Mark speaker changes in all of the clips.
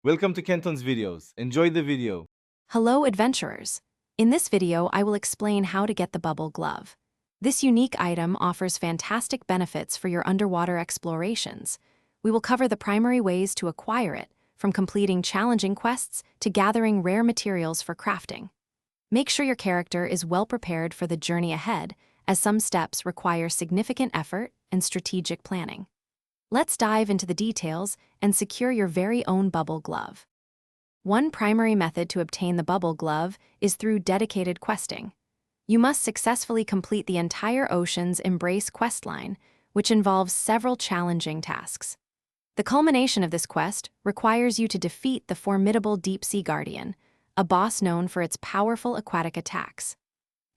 Speaker 1: Welcome to Kenton's videos. Enjoy the video.
Speaker 2: Hello, adventurers! In this video, I will explain how to get the bubble glove. This unique item offers fantastic benefits for your underwater explorations. We will cover the primary ways to acquire it, from completing challenging quests to gathering rare materials for crafting. Make sure your character is well prepared for the journey ahead, as some steps require significant effort and strategic planning. Let's dive into the details and secure your very own bubble glove. One primary method to obtain the bubble glove is through dedicated questing. You must successfully complete the entire Ocean's Embrace questline, which involves several challenging tasks. The culmination of this quest requires you to defeat the formidable deep-sea guardian, a boss known for its powerful aquatic attacks.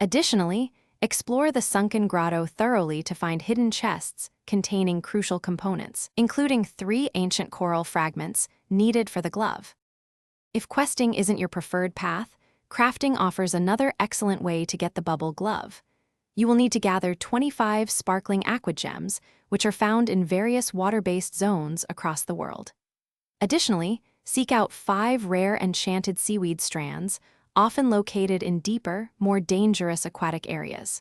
Speaker 2: Additionally, explore the sunken grotto thoroughly to find hidden chests containing crucial components, including 3 ancient coral fragments needed for the glove. If questing isn't your preferred path, crafting offers another excellent way to get the bubble glove. You will need to gather 25 sparkling aqua gems, which are found in various water-based zones across the world. Additionally, seek out 5 rare enchanted seaweed strands, often located in deeper, more dangerous aquatic areas.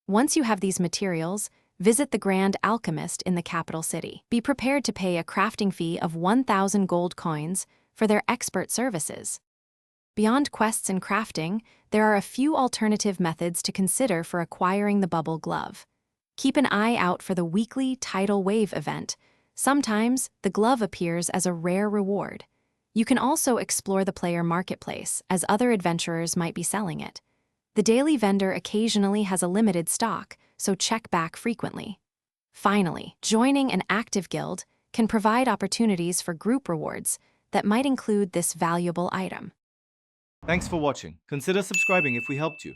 Speaker 2: Once you have these materials, visit the Grand Alchemist in the capital city. Be prepared to pay a crafting fee of 1,000 gold coins for their expert services. Beyond quests and crafting, there are a few alternative methods to consider for acquiring the bubble glove. Keep an eye out for the weekly tidal wave event. Sometimes, the glove appears as a rare reward. You can also explore the player marketplace, as other adventurers might be selling it. The daily vendor occasionally has a limited stock, so check back frequently. Finally, joining an active guild can provide opportunities for group rewards that might include this valuable item.
Speaker 1: Thanks for watching. Consider subscribing if we helped you.